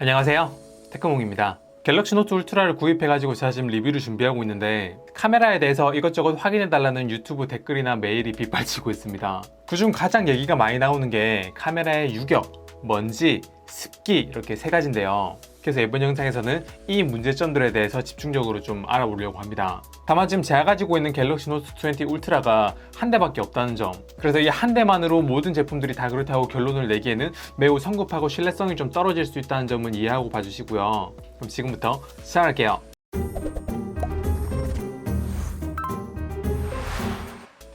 안녕하세요, 테크몽입니다. 갤럭시 노트 울트라를 구입해가지고 제가 지금 리뷰를 준비하고 있는데 카메라에 대해서 이것저것 확인해달라는 유튜브 댓글이나 메일이 빗발치고 있습니다. 그중 가장 얘기가 많이 나오는 게 카메라의 유격, 먼지, 습기 이렇게 세 가지인데요. 그래서 이번 영상에서는 이 문제점들에 대해서 집중적으로 좀 알아보려고 합니다. 다만 지금 제가 가지고 있는 갤럭시 노트 20 울트라가 한 대밖에 없다는 점, 그래서 이 한 대만으로 모든 제품들이 다 그렇다고 결론을 내기에는 매우 성급하고 신뢰성이 좀 떨어질 수 있다는 점은 이해하고 봐주시고요. 그럼 지금부터 시작할게요.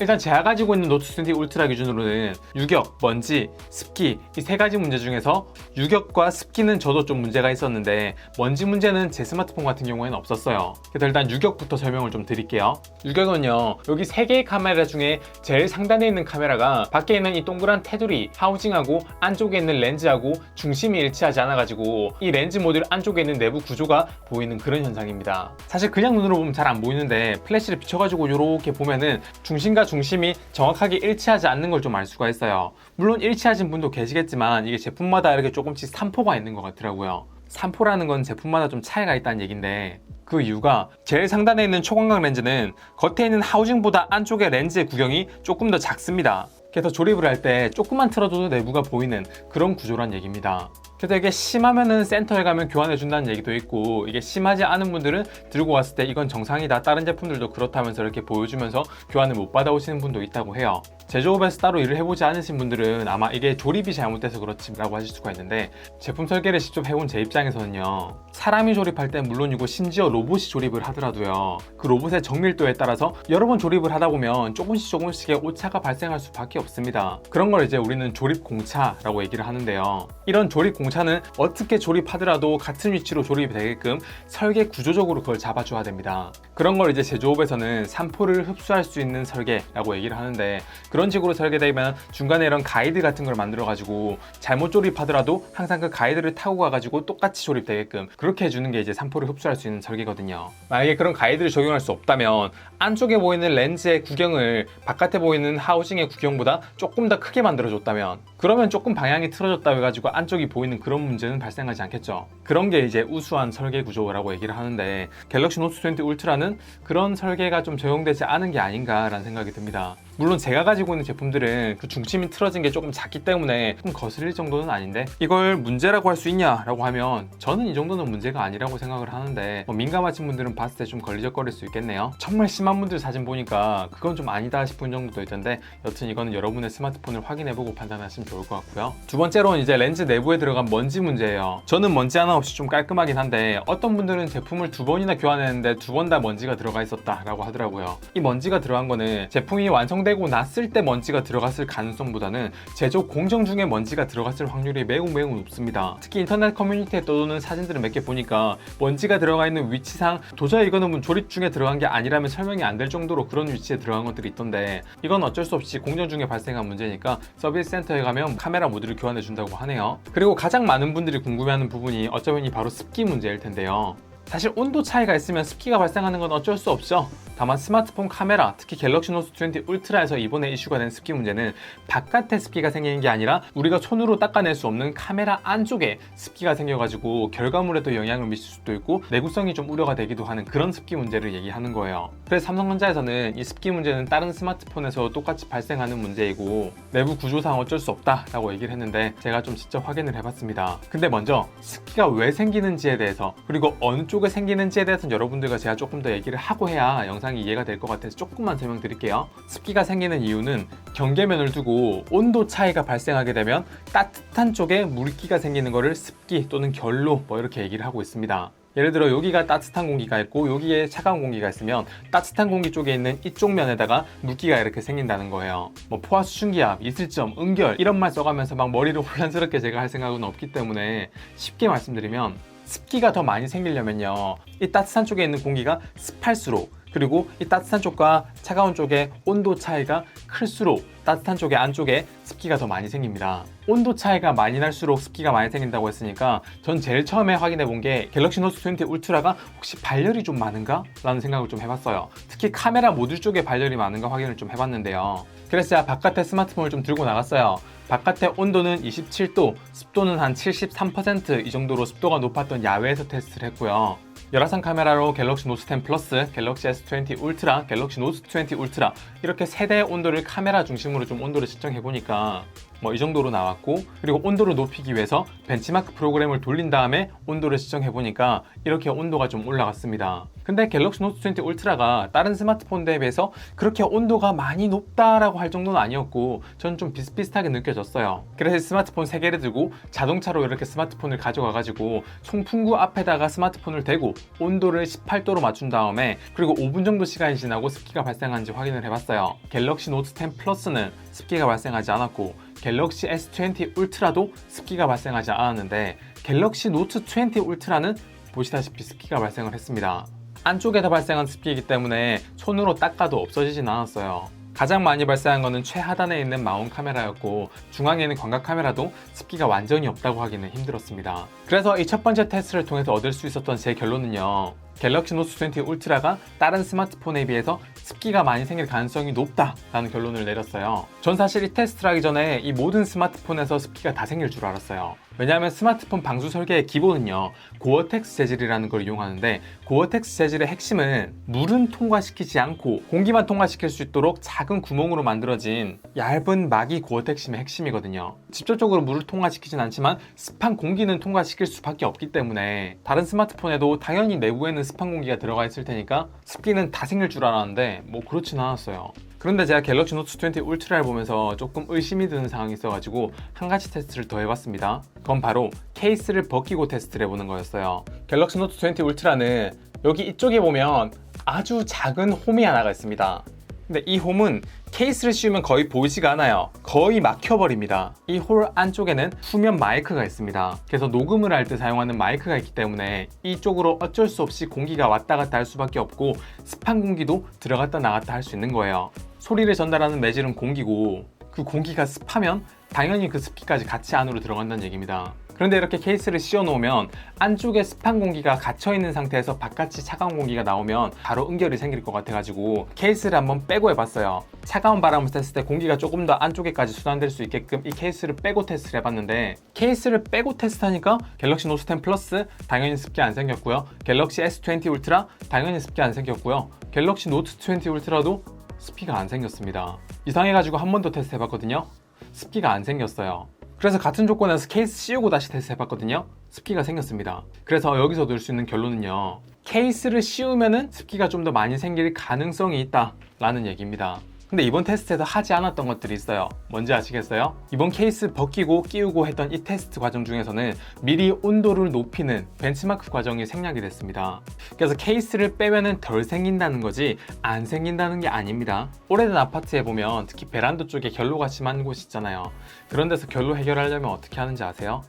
일단 제가 가지고 있는 노트 20 울트라 기준으로는 유격, 먼지, 습기 이 세 가지 문제 중에서 유격과 습기는 저도 좀 문제가 있었는데 먼지 문제는 제 스마트폰 같은 경우에는 없었어요. 그래서 일단 유격부터 설명을 좀 드릴게요. 유격은요, 여기 세 개의 카메라 중에 제일 상단에 있는 카메라가 밖에 있는 이 동그란 테두리, 하우징하고 안쪽에 있는 렌즈하고 중심이 일치하지 않아가지고 이 렌즈 모듈 안쪽에 있는 내부 구조가 보이는 그런 현상입니다. 사실 그냥 눈으로 보면 잘 안 보이는데 플래시를 비춰가지고 이렇게 보면은 중심이 정확하게 일치하지 않는 걸 좀 알 수가 있어요. 물론 일치하신 분도 계시겠지만 이게 제품마다 이렇게 조금씩 산포가 있는 것 같더라고요. 산포라는 건 제품마다 좀 차이가 있다는 얘기인데 그 이유가 제일 상단에 있는 초광각 렌즈는 겉에 있는 하우징보다 안쪽의 렌즈의 구경이 조금 더 작습니다. 그래서 조립을 할 때 조금만 틀어줘도 내부가 보이는 그런 구조란 얘기입니다. 그래서 이게 심하면은 센터에 가면 교환해 준다는 얘기도 있고, 이게 심하지 않은 분들은 들고 왔을 때 이건 정상이다, 다른 제품들도 그렇다면서 이렇게 보여주면서 교환을 못 받아오시는 분도 있다고 해요. 제조업에서 따로 일을 해보지 않으신 분들은 아마 이게 조립이 잘못돼서 그렇지 라고 하실 수가 있는데, 제품 설계를 직접 해본 제 입장에서는요, 사람이 조립할 땐 물론이고 심지어 로봇이 조립을 하더라도요, 그 로봇의 정밀도에 따라서 여러 번 조립을 하다 보면 조금씩의 오차가 발생할 수밖에 없습니다. 그런 걸 이제 우리는 조립 공차라고 얘기를 하는데요, 이런 조립 공차는 어떻게 조립하더라도 같은 위치로 조립이 되게끔 설계 구조적으로 그걸 잡아줘야 됩니다. 그런 걸 이제 제조업에서는 산포를 흡수할 수 있는 설계라고 얘기를 하는데, 그런 식으로 설계되면 중간에 이런 가이드 같은 걸 만들어 가지고 잘못 조립하더라도 항상 그 가이드를 타고 가가지고 똑같이 조립되게끔 그렇게 해주는 게 이제 산포를 흡수할 수 있는 설계거든요. 만약에 그런 가이드를 적용할 수 없다면 안쪽에 보이는 렌즈의 구경을 바깥에 보이는 하우징의 구경보다 조금 더 크게 만들어줬다면, 그러면 조금 방향이 틀어졌다고 해가지고 안쪽이 보이는 그런 문제는 발생하지 않겠죠. 그런 게 이제 우수한 설계 구조라고 얘기를 하는데, 갤럭시 노트 20 울트라는 그런 설계가 좀 적용되지 않은 게 아닌가라는 생각이 듭니다. 물론 제가 가지고 있는 제품들은 그 중심이 틀어진 게 조금 작기 때문에 좀 거슬릴 정도는 아닌데, 이걸 문제라고 할 수 있냐라고 하면 저는 이 정도는 문제가 아니라고 생각을 하는데, 민감하신 분들은 봤을 때 좀 걸리적거릴 수 있겠네요. 정말 심한 분들 사진 보니까 그건 좀 아니다 싶은 정도도 있던데, 여튼 이거는 여러분의 스마트폰을 확인해보고 판단하시면 좋을 것 같고요. 두 번째로는 이제 렌즈 내부에 들어간 먼지 문제예요. 저는 먼지 하나 없이 좀 깔끔하긴 한데, 어떤 분들은 제품을 2번이나 교환했는데 2번 다 먼지가 들어가 있었다라고 하더라고요. 이 먼지가 들어간 거는 제품이 완성되고 났을 때 먼지가 들어갔을 가능성보다는 제조 공정 중에 먼지가 들어갔을 확률이 매우 높습니다. 특히 인터넷 커뮤니티에 떠도는 사진들을 몇 개 보니까 먼지가 들어가 있는 위치상 도저히 이거는 조립 중에 들어간 게 아니라면 설명이 안 될 정도로 그런 위치에 들어간 것들이 있던데, 이건 어쩔 수 없이 공정 중에 발생한 문제니까 서비스 센터에 가면 카메라 모듈을 교환해 준다고 하네요. 그리고 가장 많은 분들이 궁금해하는 부분이 어쩌면 바로 습기 문제일 텐데요. 사실 온도 차이가 있으면 습기가 발생하는 건 어쩔 수 없죠. 다만 스마트폰 카메라, 특히 갤럭시 노트 20 울트라에서 이번에 이슈가 된 습기 문제는 바깥에 습기가 생기는 게 아니라 우리가 손으로 닦아낼 수 없는 카메라 안쪽에 습기가 생겨가지고 결과물에도 영향을 미칠 수도 있고 내구성이 좀 우려가 되기도 하는 그런 습기 문제를 얘기하는 거예요. 그래서 삼성전자에서는 이 습기 문제는 다른 스마트폰에서 똑같이 발생하는 문제이고 내부 구조상 어쩔 수 없다라고 얘기를 했는데, 제가 좀 직접 확인을 해봤습니다. 근데 먼저 습기가 왜 생기는지에 대해서, 그리고 어느 쪽에 생기는지에 대해서는 여러분들과 제가 조금 더 얘기를 하고 해야 영상이 이해가 될 것 같아서 조금만 설명드릴게요. 습기가 생기는 이유는 경계면을 두고 온도 차이가 발생하게 되면 따뜻한 쪽에 물기가 생기는 거를 습기 또는 결로 이렇게 얘기를 하고 있습니다. 예를 들어 여기가 따뜻한 공기가 있고 여기에 차가운 공기가 있으면 따뜻한 공기 쪽에 있는 이쪽 면에다가 물기가 이렇게 생긴다는 거예요. 포화수증기압, 이슬점, 음결 이런 말 써가면서 막 머리를 혼란스럽게 제가 할 생각은 없기 때문에 쉽게 말씀드리면, 습기가 더 많이 생기려면요, 이 따뜻한 쪽에 있는 공기가 습할수록, 그리고 이 따뜻한 쪽과 차가운 쪽의 온도 차이가 클수록 따뜻한 쪽에 안쪽에 습기가 더 많이 생깁니다. 온도 차이가 많이 날수록 습기가 많이 생긴다고 했으니까 전 제일 처음에 확인해 본 게 갤럭시 노트 20 울트라가 혹시 발열이 좀 많은가? 라는 생각을 좀 해봤어요. 특히 카메라 모듈 쪽에 발열이 많은가 확인을 좀 해봤는데요. 그래서 제가 바깥에 스마트폰을 좀 들고 나갔어요. 바깥의 온도는 27도, 습도는 한 73% 이 정도로 습도가 높았던 야외에서 테스트를 했고요. 열화상 카메라로 갤럭시 노트 10 플러스, 갤럭시 S20 울트라, 갤럭시 노트 20 울트라 이렇게 세 대의 온도를 카메라 중심으로 좀 온도를 측정해 보니까 이 정도로 나왔고, 그리고 온도를 높이기 위해서 벤치마크 프로그램을 돌린 다음에 온도를 측정해 보니까 이렇게 온도가 좀 올라갔습니다. 근데 갤럭시 노트 20 울트라가 다른 스마트폰 대비해서 그렇게 온도가 많이 높다라고 할 정도는 아니었고 저는 좀 비슷비슷하게 느껴졌어요. 그래서 스마트폰 3개를 들고 자동차로 이렇게 스마트폰을 가져가가지고 송풍구 앞에다가 스마트폰을 대고 온도를 18도로 맞춘 다음에 그리고 5분 정도 시간이 지나고 습기가 발생한지 확인을 해봤어요. 갤럭시 노트 10 플러스는 습기가 발생하지 않았고 갤럭시 S20 울트라도 습기가 발생하지 않았는데 갤럭시 노트 20 울트라는 보시다시피 습기가 발생을 했습니다. 안쪽에서 발생한 습기이기 때문에 손으로 닦아도 없어지진 않았어요. 가장 많이 발생한 것은 최하단에 있는 마운트 카메라였고 중앙에 있는 광각 카메라도 습기가 완전히 없다고 하기는 힘들었습니다. 그래서 이 첫 번째 테스트를 통해서 얻을 수 있었던 제 결론은요, 갤럭시 노트 20 울트라가 다른 스마트폰에 비해서 습기가 많이 생길 가능성이 높다라는 결론을 내렸어요. 전 사실 이 테스트를 하기 전에 이 모든 스마트폰에서 습기가 다 생길 줄 알았어요. 왜냐하면 스마트폰 방수 설계의 기본은요, 고어텍스 재질이라는 걸 이용하는데 고어텍스 재질의 핵심은 물은 통과시키지 않고 공기만 통과시킬 수 있도록 작은 구멍으로 만들어진 얇은 막이 고어텍심의 핵심이거든요. 직접적으로 물을 통과시키진 않지만 습한 공기는 통과시킬 수밖에 없기 때문에 다른 스마트폰에도 당연히 내부에는 습한 공기가 들어가 있을 테니까 습기는 다 생길 줄 알았는데 그렇진 않았어요. 그런데 제가 갤럭시 노트 20 울트라를 보면서 조금 의심이 드는 상황이 있어가지고 한 가지 테스트를 더 해봤습니다. 그건 바로 케이스를 벗기고 테스트를 해보는 거였어요. 갤럭시 노트 20 울트라는 여기 이쪽에 보면 아주 작은 홈이 하나가 있습니다. 근데 이 홈은 케이스를 씌우면 거의 보이지가 않아요. 거의 막혀버립니다. 이 홀 안쪽에는 후면 마이크가 있습니다. 그래서 녹음을 할 때 사용하는 마이크가 있기 때문에 이쪽으로 어쩔 수 없이 공기가 왔다 갔다 할 수밖에 없고 습한 공기도 들어갔다 나갔다 할 수 있는 거예요. 소리를 전달하는 매질은 공기고 그 공기가 습하면 당연히 그 습기까지 같이 안으로 들어간다는 얘기입니다. 그런데 이렇게 케이스를 씌워 놓으면 안쪽에 습한 공기가 갇혀 있는 상태에서 바깥이 차가운 공기가 나오면 바로 응결이 생길 것 같아가지고 케이스를 한번 빼고 해봤어요. 차가운 바람을 쐈을 때 공기가 조금 더 안쪽에까지 순환될 수 있게끔 이 케이스를 빼고 테스트를 해봤는데 케이스를 빼고 테스트하니까 갤럭시 노트 10 플러스 당연히 습기 안 생겼고요. 갤럭시 S20 울트라 당연히 습기 안 생겼고요. 갤럭시 노트 20 울트라도 습기가 안 생겼습니다. 이상해가지고 한 번 더 테스트 해봤거든요. 습기가 안 생겼어요. 그래서 같은 조건에서 케이스 씌우고 다시 테스트 해봤거든요. 습기가 생겼습니다. 그래서 여기서 들 수 있는 결론은요, 케이스를 씌우면은 습기가 좀 더 많이 생길 가능성이 있다 라는 얘기입니다. 근데 이번 테스트에서 하지 않았던 것들이 있어요. 뭔지 아시겠어요? 이번 케이스 벗기고 끼우고 했던 이 테스트 과정 중에서는 미리 온도를 높이는 벤치마크 과정이 생략이 됐습니다. 그래서 케이스를 빼면은 덜 생긴다는 거지 안 생긴다는 게 아닙니다. 오래된 아파트에 보면 특히 베란다 쪽에 결로가 심한 곳이 있잖아요. 그런 데서 결로 해결하려면 어떻게 하는지 아세요?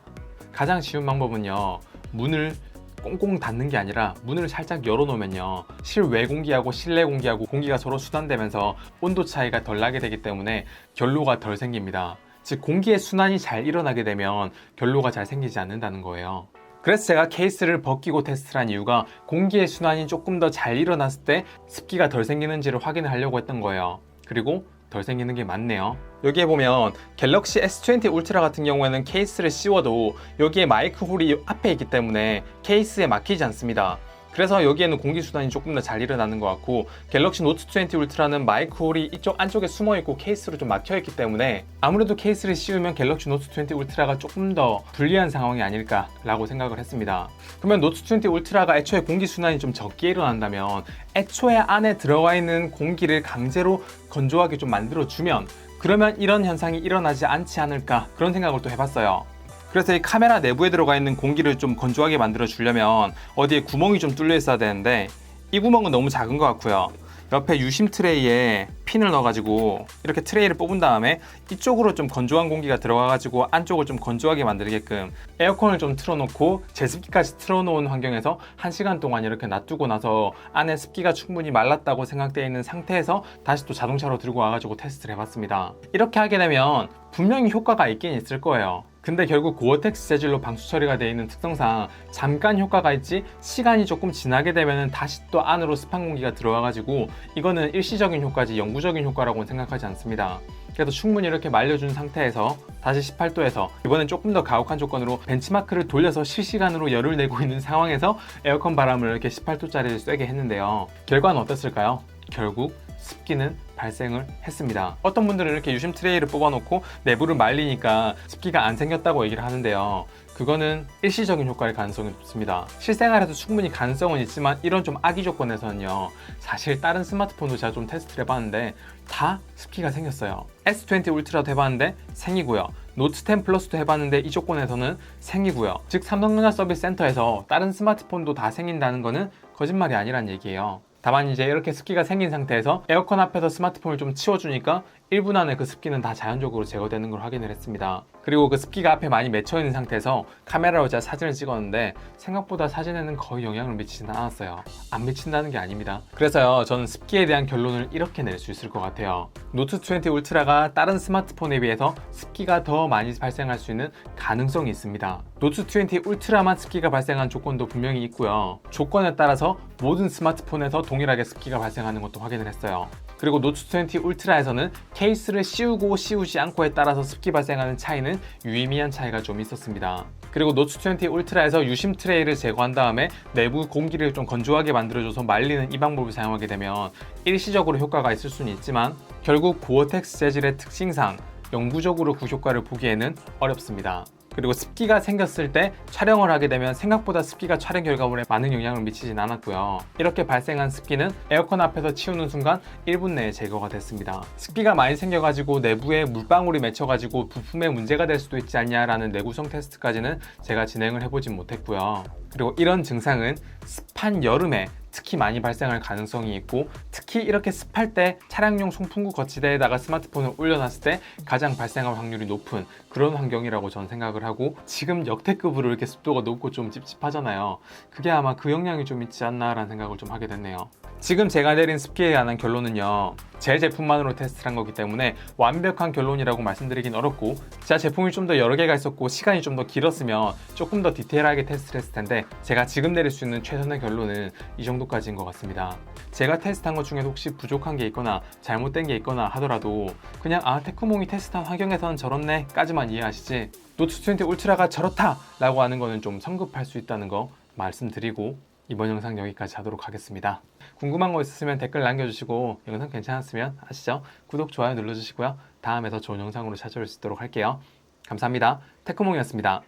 가장 쉬운 방법은요, 문을 꽁꽁 닫는 게 아니라 문을 살짝 열어놓으면요, 실외 공기하고 실내 공기하고 공기가 서로 순환되면서 온도 차이가 덜 나게 되기 때문에 결로가 덜 생깁니다. 즉 공기의 순환이 잘 일어나게 되면 결로가 잘 생기지 않는다는 거예요. 그래서 제가 케이스를 벗기고 테스트를 한 이유가 공기의 순환이 조금 더 잘 일어났을 때 습기가 덜 생기는지를 확인을 하려고 했던 거예요. 그리고 덜 생기는 게 맞네요. 여기에 보면 갤럭시 S20 울트라 같은 경우에는 케이스를 씌워도 여기에 마이크 홀이 앞에 있기 때문에 케이스에 막히지 않습니다. 그래서 여기에는 공기순환이 조금 더 잘 일어나는 것 같고 갤럭시 노트 20 울트라는 마이크 홀이 이쪽 안쪽에 숨어있고 케이스로 좀 막혀있기 때문에 아무래도 케이스를 씌우면 갤럭시 노트 20 울트라가 조금 더 불리한 상황이 아닐까라고 생각을 했습니다. 그러면 노트 20 울트라가 애초에 공기순환이 좀 적게 일어난다면 애초에 안에 들어가 있는 공기를 강제로 건조하게 좀 만들어주면 그러면 이런 현상이 일어나지 않지 않을까 그런 생각을 또 해봤어요. 그래서 이 카메라 내부에 들어가 있는 공기를 좀 건조하게 만들어 주려면 어디에 구멍이 좀 뚫려 있어야 되는데 이 구멍은 너무 작은 것 같고요. 옆에 유심 트레이에 핀을 넣어가지고 이렇게 트레이를 뽑은 다음에 이쪽으로 좀 건조한 공기가 들어가가지고 안쪽을 좀 건조하게 만들게끔 에어컨을 좀 틀어놓고 제습기까지 틀어놓은 환경에서 1시간 동안 이렇게 놔두고 나서 안에 습기가 충분히 말랐다고 생각되어 있는 상태에서 다시 또 자동차로 들고 와가지고 테스트를 해봤습니다. 이렇게 하게 되면 분명히 효과가 있긴 있을 거예요. 근데 결국 고어텍스 재질로 방수 처리가 되어 있는 특성상 잠깐 효과가 있지 시간이 조금 지나게 되면 다시 또 안으로 습한 공기가 들어와가지고 이거는 일시적인 효과지 영구적인 효과라고는 생각하지 않습니다. 그래서 충분히 이렇게 말려준 상태에서 다시 18도에서 이번엔 조금 더 가혹한 조건으로 벤치마크를 돌려서 실시간으로 열을 내고 있는 상황에서 에어컨 바람을 이렇게 18도짜리를 쐬게 했는데요. 결과는 어땠을까요? 결국 습기는 발생을 했습니다. 어떤 분들은 이렇게 유심 트레이를 뽑아놓고 내부를 말리니까 습기가 안 생겼다고 얘기를 하는데요. 그거는 일시적인 효과일 가능성이 높습니다. 실생활에도 충분히 가능성은 있지만 이런 좀 악의 조건에서는요. 사실 다른 스마트폰도 제가 좀 테스트를 해봤는데 다 습기가 생겼어요. S20 울트라도 해봤는데 생기고요. 노트 10 플러스도 해봤는데 이 조건에서는 생기고요. 즉 삼성전자 서비스 센터에서 다른 스마트폰도 다 생긴다는 거는 거짓말이 아니란 얘기예요. 다만 이제 이렇게 습기가 생긴 상태에서 에어컨 앞에서 스마트폰을 좀 치워주니까 1분 안에 그 습기는 다 자연적으로 제거되는 걸 확인을 했습니다. 그리고 그 습기가 앞에 많이 맺혀 있는 상태에서 카메라로 제가 사진을 찍었는데 생각보다 사진에는 거의 영향을 미치진 않았어요. 안 미친다는 게 아닙니다. 그래서요, 저는 습기에 대한 결론을 이렇게 낼 수 있을 것 같아요. 노트 20 울트라가 다른 스마트폰에 비해서 습기가 더 많이 발생할 수 있는 가능성이 있습니다. 노트 20 울트라만 습기가 발생한 조건도 분명히 있고요. 조건에 따라서 모든 스마트폰에서 동일하게 습기가 발생하는 것도 확인을 했어요. 그리고 노트 20 울트라에서는 케이스를 씌우고 씌우지 않고에 따라서 습기 발생하는 차이는 유의미한 차이가 좀 있었습니다. 그리고 노트 20 울트라에서 유심 트레이를 제거한 다음에 내부 공기를 좀 건조하게 만들어줘서 말리는 이 방법을 사용하게 되면 일시적으로 효과가 있을 수는 있지만 결국 고어텍스 재질의 특징상 영구적으로 그 효과를 보기에는 어렵습니다. 그리고 습기가 생겼을 때 촬영을 하게 되면 생각보다 습기가 촬영 결과물에 많은 영향을 미치진 않았고요. 이렇게 발생한 습기는 에어컨 앞에서 치우는 순간 1분 내에 제거가 됐습니다. 습기가 많이 생겨가지고 내부에 물방울이 맺혀가지고 부품에 문제가 될 수도 있지 않냐라는 내구성 테스트까지는 제가 진행을 해보진 못했고요. 그리고 이런 증상은 습한 여름에 특히 많이 발생할 가능성이 있고 특히 이렇게 습할 때 차량용 송풍구 거치대에다가 스마트폰을 올려놨을 때 가장 발생할 확률이 높은 그런 환경이라고 저는 생각을 하고 지금 역대급으로 이렇게 습도가 높고 좀 찝찝하잖아요. 그게 아마 그 영향이 좀 있지 않나 라는 생각을 좀 하게 됐네요. 지금 제가 내린 습기에 관한 결론은요. 제 제품만으로 테스트를 한 거기 때문에 완벽한 결론이라고 말씀드리긴 어렵고 제 제품이 좀 더 여러 개가 있었고 시간이 좀 더 길었으면 조금 더 디테일하게 테스트를 했을 텐데 제가 지금 내릴 수 있는 최선의 결론은 이 정도까지인 것 같습니다. 제가 테스트한 것 중에도 혹시 부족한 게 있거나 잘못된 게 있거나 하더라도 그냥 테크몽이 테스트한 환경에서는 저렇네 까지만 이해하시지 노트 20 울트라가 저렇다 라고 하는 거는 좀 성급할 수 있다는 거 말씀드리고 이번 영상 여기까지 하도록 하겠습니다. 궁금한 거 있으시면 댓글 남겨주시고 영상 괜찮았으면 아시죠? 구독, 좋아요 눌러주시고요. 다음에 더 좋은 영상으로 찾아올 수 있도록 할게요. 감사합니다. 테크몽이었습니다.